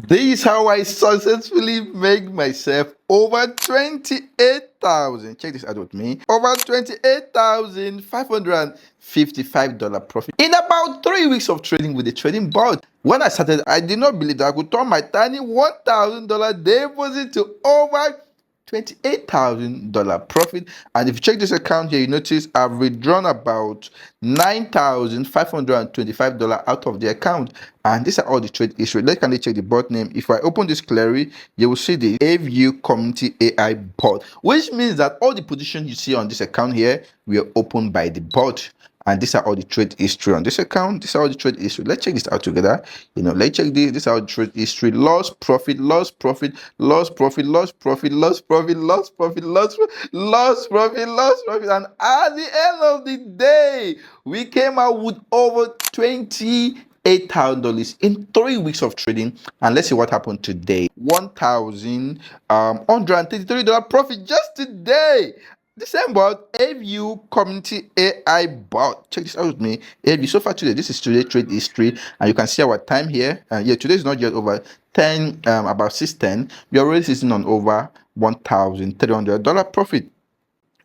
This is how I successfully make myself over 28,000. Check this out with me. Over $28,555 profit in about 3 weeks of trading with the trading bot. When I started, I did not believe that I could turn my tiny $1,000 deposit to over $28,000 profit. And if you check this account here, you notice I've withdrawn about $9,525 out of the account. And these are all the trade history. Let's kindly check the bot name. If I open this query, you will see the AView Community AI bot, which means that all the positions you see on this account here were opened by the bot. And these are all the trade history on this account. These are all the trade history. Let's check this out together. Let's check this. This is our trade history. Loss, profit, loss, profit, loss, profit, loss, profit, loss, profit, loss, profit, loss, loss, profit, loss, profit. And at the end of the day, we came out with over $28,000 in 3 weeks of trading. And let's see what happened today. $1,133 profit just today. The same bot, AView Community AI bot. Check this out with me. AView, so far today, this is today trade history, and you can see our time here. Yeah, today is not yet over 10, about 6:10. We are already sitting on over $1,300 profit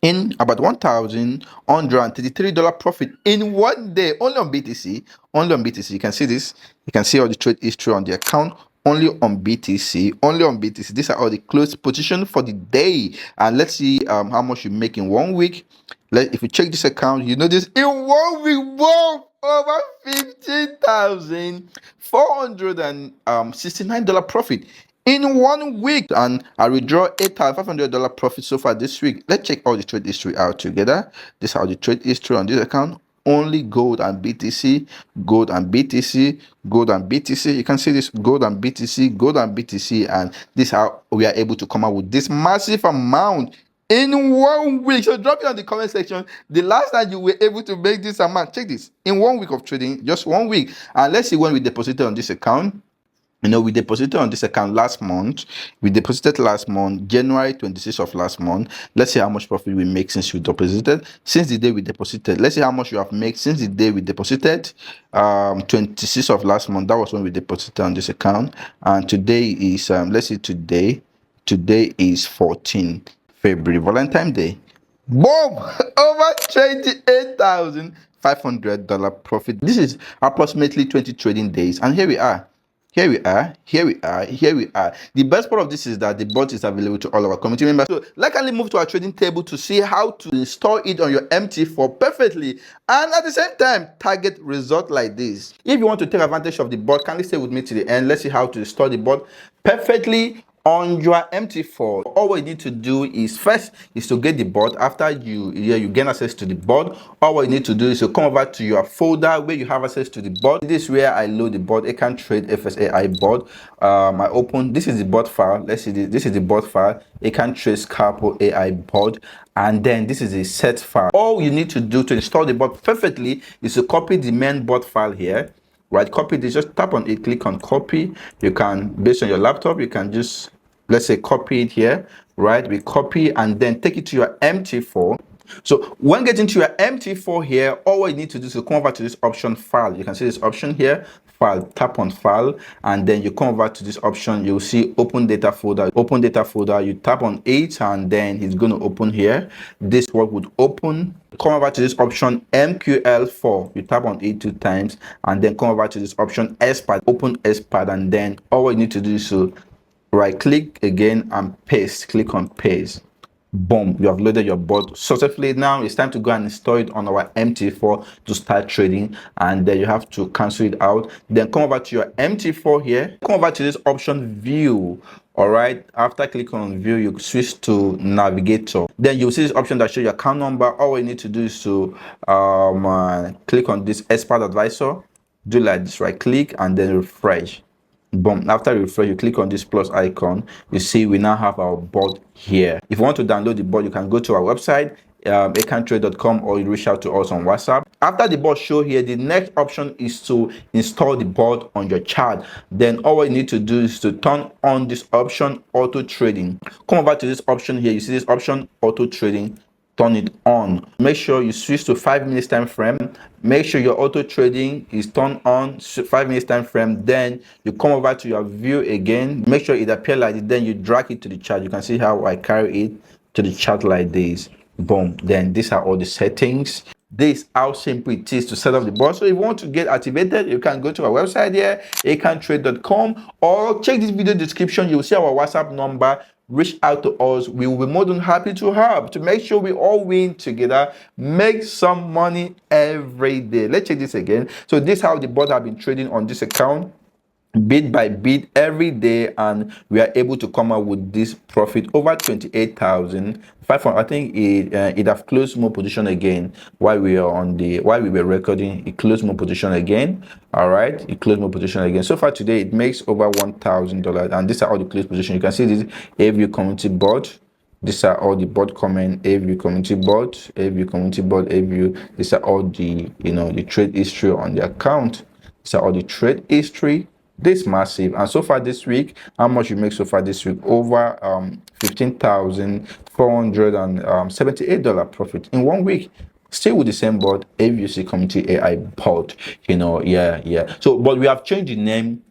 in about $1,133 profit in 1 day, only on BTC. Only on BTC. You can see this. You can see all the trade history on the account. Only on BTC. Only on BTC. These are all the closed position for the day. And let's see how much you make in 1 week. If you check this account, you notice in 1 week, whoa, over $15,469 profit in 1 week. And I withdraw $8,500 profit so far this week. Let's check all the trade history out together. This is how the trade history on this account. Only gold and BTC, gold and BTC, gold and BTC. You can see this, gold and BTC, gold and BTC, and this is how we are able to come out with this massive amount in 1 week. So drop it on the comment section the last time you were able to make this amount. Check this, in 1 week of trading, just 1 week. And let's see when we deposited on this account. We deposited on this account last month. We deposited last month, January 26th of last month. Let's see how much profit we make since we deposited. Since the day we deposited, let's see how much you have made since the day we deposited. 26th of last month, that was when we deposited on this account. And today is, let's see, today is 14 February, Valentine Day. Boom! Over $28,500 profit. This is approximately 20 trading days. And here we are. Here we are. The best part of this is that the bot is available to all our community members. So let's move to our trading table to see how to install it on your MT4 perfectly, and at the same time target result like this. If you want to take advantage of the bot, kindly stay with me to the end. Let's see how to install the bot perfectly on your MT4. All we need to do is first is to get the bot. After you gain access to the bot, all we need to do is to come over to your folder where you have access to the bot. This is where I load the bot. I can trade FSAI bot. I open, this is the bot file. Let's see, this is the bot file. I can trade Scalpo AI bot, and then this is a set file. All you need to do to install the bot perfectly is to copy the main bot file here. Right, copy this, just tap on it, click on copy. You can, based on your laptop, you can just, let's say, copy it here. Right, we copy and then take it to your MT4. So when getting to your MT4 here, all you need to do is to come over to this option file. You can see this option here, file, tap on file, and then you come over to this option. You'll see open data folder. Open data folder, you tap on it, and then it's going to open here. This work would open. Come over to this option MQL4. You tap on it 2 times, and then come over to this option SPAD. Open SPAD, and then all you need to do is to right click again and paste. Click on paste. Boom, you have loaded your bot successfully. Now it's time to go and install it on our MT4 to start trading, and then you have to cancel it out. Then come over to your MT4 here, come over to this option view. All right, after clicking on view, you switch to navigator. Then you'll see this option that shows your account number. All you need to do is to click on this expert advisor, do like this, right click and then refresh. Boom, after refresh, you click on this plus icon. You see we now have our bot here. If you want to download the bot, you can go to our website, acantrade.com, or you reach out to us on WhatsApp. After the bot show here, the next option is to install the bot on your chart. Then all you need to do is to turn on this option, auto trading. Come over to this option here. You see this option, auto trading. turn it on. Make sure you switch to 5 minutes time frame. Make sure your auto trading is turned on 5 minutes time frame. Then you come over to your view again. Make sure it appears like this. Then you drag it to the chart. You can see how I carry it to the chart like this. Boom. Then these are all the settings. This is how simple it is to set up the bot. So if you want to get activated, you can go to our website here, acantrade.com, or check this video description. You'll see our WhatsApp number. Reach out to us. We will be more than happy to help, to make sure we all win together, make some money every day. Let's check this again. So this is how the bot have been trading on this account, bit by bit every day, and we are able to come out with this profit over 28,500. I think it have closed more position again while we were recording. It closed more position again. All right, it closed more position again. So far today it makes over $1,000, and these are all the closed position. You can see this AView community bot. These are all the bot comment, AView community bot, AView community bot, AView. These are all the the trade history on the account. These are all the trade history. This massive. And so far this week, how much you make so far this week? Over $15,478 profit in 1 week. Still with the same bot, AVUC Community AI bot. So but we have changed the name.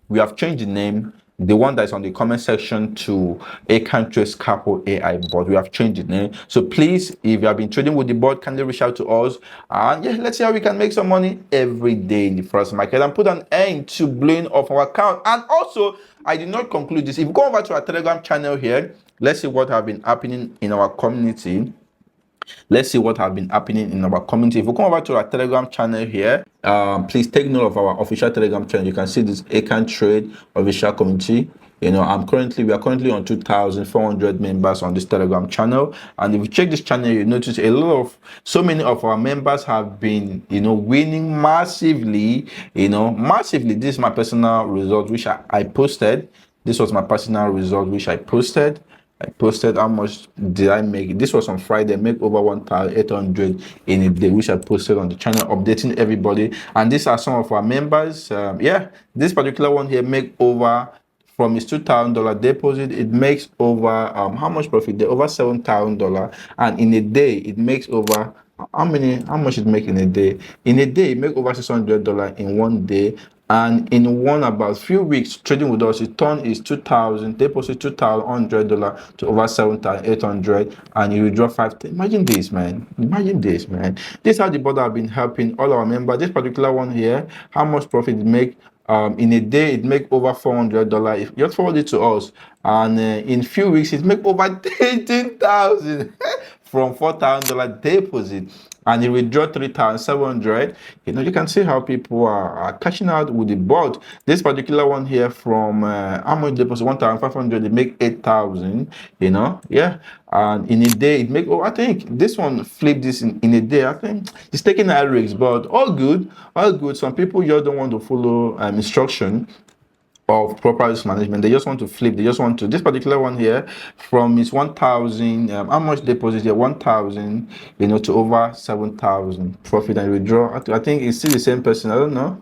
The one that's on the comment section to Acantrade Scalpel AI bot. We have changed the name. So please, if you have been trading with the bot, kindly reach out to us. And yeah, let's see how we can make some money every day in the Forex market and put an end to blowing off our account. And also, I did not conclude this. If you go over to our Telegram channel here, let's see what have been happening in our community. If we come over to our Telegram channel here, please take note of our official Telegram channel. You can see this Acantrade official community. We are currently on 2,400 members on this Telegram channel. And if you check this channel, you notice so many of our members have been winning massively. This is my personal result which I posted. This was my personal result which I posted. How much did I make? This was on Friday. I make over 1,800 in a day, which I posted on the channel, updating everybody. And these are some of our members. This particular one here make over, from his $2,000 deposit, it makes over how much profit there? Over $7,000. And in a day, it makes over how much it make in a day? In a day, it make over $600 in 1 day. And in about few weeks trading with us, it turned his $2,000 deposit $2,100 to over $7,800, and you withdraw 5. Imagine this, man. This is how the bot have been helping all our members. This particular one here, how much profit it make? In a day, it make over $400. If you forward it to us, and in few weeks, it make over $18,000 from $4,000 deposit. And he withdraw 3,700. You can see how people are cashing out with the bot. This particular one here from how much deposit? 1,500. They make 8,000. And in a day it make. I think this one flipped this in a day. I think it's taking high risks, but all good. Some people just don't want to follow instruction of proper risk management. They just want to flip. They just want to. This particular one here, from his 1,000, how much deposit here? 1,000, to over 7,000 profit and withdraw. I think it's still the same person. I don't know.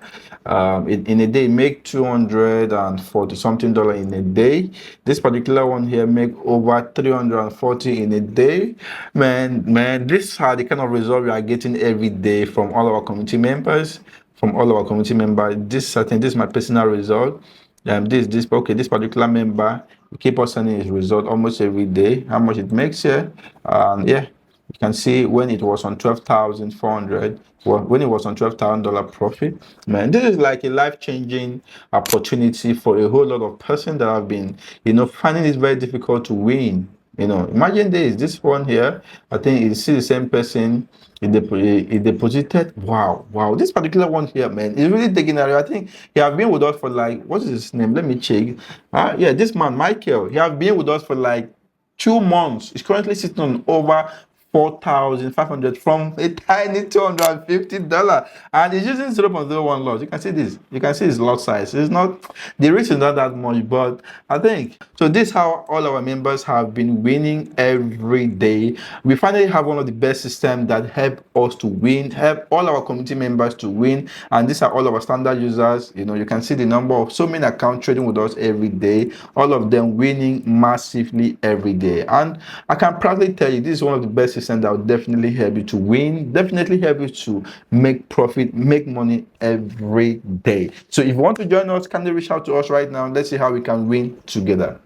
In a day, make 240 something dollars in a day. This particular one here make over 340 in a day. Man, this are the kind of result we are getting every day from all our community members. This, I think, this is my personal result. This particular member, we keep on sending his result almost every day. How much it makes here? You can see when it was on 12,400. When it was on $12,000 profit, man, this is like a life-changing opportunity for a whole lot of persons that have been, finding it very difficult to win. Imagine this one here. I think it's still the same person. It deposited. Wow. This particular one here, man, is really taking area. I think he have been with us for like, what is his name? Let me check. This man, Michael. He have been with us for like 2 months. He's currently sitting on over 4,500 from a tiny $250, and it's using 0.01 loss. You can see this. You can see his lot size. It's not, the risk is not that much, but I think so. This is how all our members have been winning every day. We finally have one of the best systems that help us to win, help all our community members to win, and these are all our standard users. You can see the number of so many accounts trading with us every day, all of them winning massively every day. And I can proudly tell you, this is one of the best system that will definitely help you to win, definitely help you to make profit, make money every day. So if you want to join us, kindly reach out to us right now. Let's see how we can win together.